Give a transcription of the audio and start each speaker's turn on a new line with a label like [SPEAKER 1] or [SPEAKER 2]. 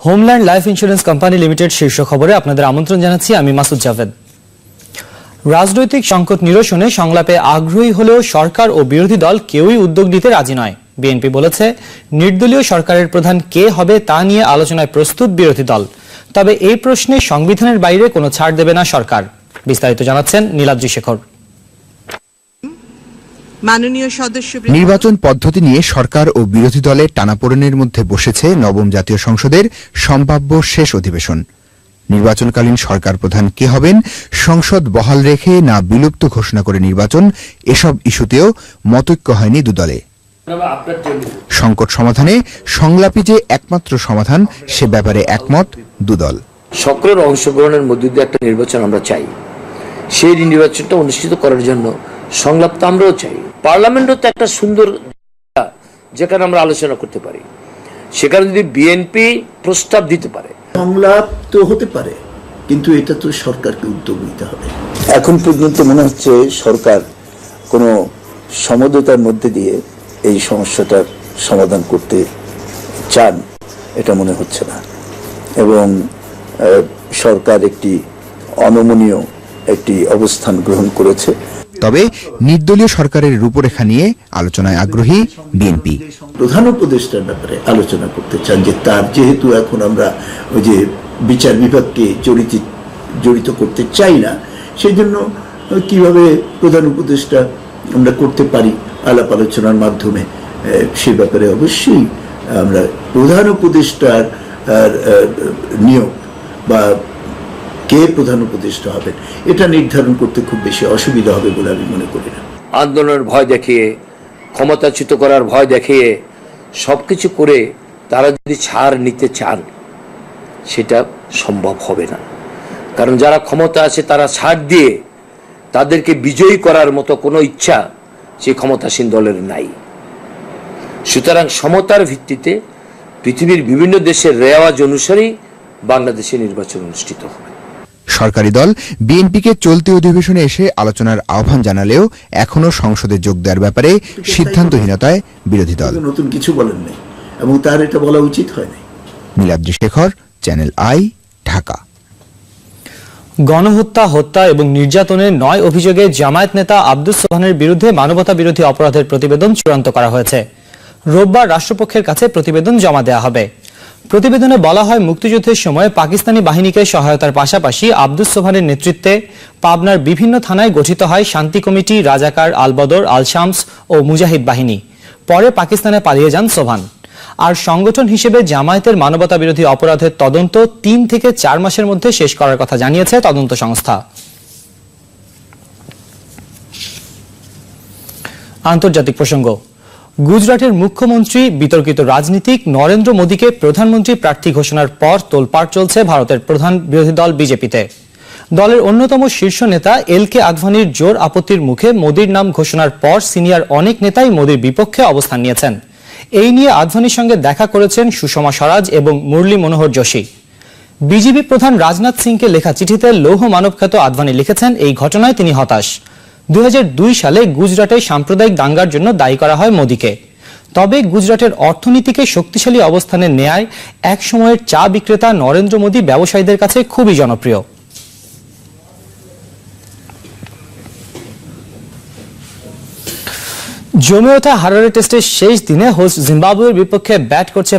[SPEAKER 1] Homeland life insurance company limited শীর্ষ খবরে আপনাদের আমন্ত্রণ জানাচ্ছি, আমি মাসুদ জাভেদ। রাজনৈতিক সংকট নিরসনে সংলাপে আগ্রহী হলেও সরকার ও বিরোধী দল কেউই উদ্যোগ নিতে রাজি নয়। বিএনপি বলেছে, নির্দলীয় সরকারের প্রধান কে হবে তা নিয়ে আলোচনায় প্রস্তুত বিরোধী দল, তবে এই প্রশ্নে সংবিধানের বাইরে কোনো ছাড় দেবে না সরকার। বিস্তারিত জানাচ্ছেন নীলাদ্রি শেখর।
[SPEAKER 2] নির্বাচন পদ্ধতি নিয়ে সরকার ও বিরোধী দলের টানাপোড়েনের মধ্যে বসেছে নবম জাতীয় সংসদের সম্ভাব্য শেষ অধিবেশন। নির্বাচনকালীন সরকার প্রধান কে হবেন, সংসদ বহাল রেখে না বিলুপ্ত ঘোষণা করে নির্বাচন, এসব ইস্যুতেও মতৈক্য হয়নি দুদলে। সংকট সমাধানে সংলাপই যে একমাত্র সমাধান, সে ব্যাপারে একমত দুদল।
[SPEAKER 3] সকলের অংশগ্রহণের মধ্যে দিয়ে একটা নির্বাচন আমরা চাই, সেই নির্বাচনটা অনুষ্ঠিত করার জন্য সংলাপ তো আমরাও চাই। পার্লামেন্টও তো একটা সুন্দর যেখানে আমরা আলোচনা করতে পারি, সেখানে যদি বিএনপি প্রস্তাব দিতে পারে,
[SPEAKER 4] সংলাপ তো হতে পারে, কিন্তু এটা তো সরকারকে উদ্যোগ নিতে হবে।
[SPEAKER 5] এখন পর্যন্ত মনে হচ্ছে সরকার কোনো সমঝোতার মধ্যে দিয়ে এই সমস্যাটার সমাধান করতে চান, এটা মনে হচ্ছে না, এবং সরকার একটি অনমনীয় একটি অবস্থান গ্রহণ করেছে।
[SPEAKER 2] তবে নির্দলীয় সরকারের রূপরেখা নিয়ে আলোচনায় আগ্রহী বিএনপি।
[SPEAKER 4] প্রধান উপদেষ্টার ব্যাপারে আলোচনা করতে চান, যে তার যেহেতু এখন আমরা ওই যে বিচার বিভাগকে জড়িত করতে চাই না, সেই জন্য কিভাবে প্রধান উপদেষ্টা আমরা করতে পারি আলাপ আলোচনার মাধ্যমে, সে ব্যাপারে অবশ্যই আমরা প্রধান উপদেষ্টার নিয়োগ বা কে প্রধান উপদেষ্টা হবেন এটা নির্ধারণ করতে খুব বেশি অসুবিধা হবে বলে আমি মনে করি না।
[SPEAKER 3] আন্দোলনের ভয় দেখিয়ে, ক্ষমতাচ্যুত করার ভয় দেখিয়ে সবকিছু করে তারা যদি ছাড় নিতে চান, সেটা সম্ভব হবে না। কারণ যারা ক্ষমতা আছে তারা ছাড় দিয়ে তাদেরকে বিজয়ী করার মতো কোনো ইচ্ছা সেই ক্ষমতাসীন দলের নাই। সুতরাং সমতার ভিত্তিতে পৃথিবীর বিভিন্ন দেশের রেওয়াজ অনুসারেই বাংলাদেশে নির্বাচন অনুষ্ঠিত হবে।
[SPEAKER 2] সরকারি দল বিএনপিকে চলতি অধিবেশনে এসে আলোচনার আহ্বান জানালেও এখনো সংসদে যোগ দেওয়ার ব্যাপারে সিদ্ধান্তহীনতায় বিরোধী দল।
[SPEAKER 4] নতুন কিছু বলেন নাই এবং তার এটা বলা উচিত হয়নি।
[SPEAKER 2] Niladri Shekhar, channel I, Dhaka.
[SPEAKER 1] গণহত্যা, হত্যা এবং নির্যাতনের 9 অভিযোগে জামায়াত নেতা আব্দুস সোবহানের বিরুদ্ধে মানবতা বিরোধী অপরাধের প্রতিবেদন চূড়ান্ত করা হয়েছে। রোববার রাষ্ট্রপক্ষের কাছে প্রতিবেদন জমা দেওয়া হবে। প্রতিবেদনে বলা হয়, মুক্তিযুদ্ধের সময় পাকিস্তানি বাহিনীকে সহায়তার পাশাপাশি আব্দুস সোবহানের নেতৃত্বে পাবনার বিভিন্ন থানায় গঠিত হয় শান্তি কমিটি, রাজাকার, আলবদর, আল শামস ও মুজাহিদ বাহিনী। পরে পাকিস্তানে পালিয়ে যান সোবহান। আর সংগঠন হিসেবে জামায়াতের মানবতা বিরোধী অপরাধের তদন্ত 3 থেকে 4 মাসের মধ্যে শেষ করার কথা জানিয়েছে তদন্ত সংস্থা। আন্তর্জাতিক প্রসঙ্গ। গুজরাটের মুখ্যমন্ত্রী বিতর্কিত রাজনীতিক নরেন্দ্র মোদীকে প্রধানমন্ত্রী প্রার্থী ঘোষণার পর তোলপাড় চলছে ভারতের প্রধান বিরোধী দল বিজেপিতে। দলের অন্যতম শীর্ষ নেতা এল.কে আদভানির জোর আপত্তির মুখে মোদীর নাম ঘোষণার পর সিনিয়র অনেক নেতাই মোদীর বিপক্ষে অবস্থান নিয়েছেন। এই নিয়ে আদভানির সঙ্গে দেখা করেছেন সুষমা স্বরাজ এবং মুরলী মনোহর যোশী। বিজেপি প্রধান রাজনাথ সিংকে লেখা চিঠিতে লৌহ মানবখ্যাত আদভানি লিখেছেন, এই ঘটনায় তিনি হতাশ। 2002 সালে গুজরাটে সাম্প্রদায়িক দাঙ্গার জন্য দায়ী করা হয় মোদীকে। তবে গুজরাটের অর্থনীতিকে শক্তিশালী অবস্থানে নেয়ায় এক সময়ের চা বিক্রেতা নরেন্দ্র মোদী ব্যবসায়ীদের কাছে খুবই জনপ্রিয়। জমে ওঠা হারারে টেস্টের শেষ দিনে হোস্ট জিম্বাবুয়ের বিপক্ষে ব্যাট করছে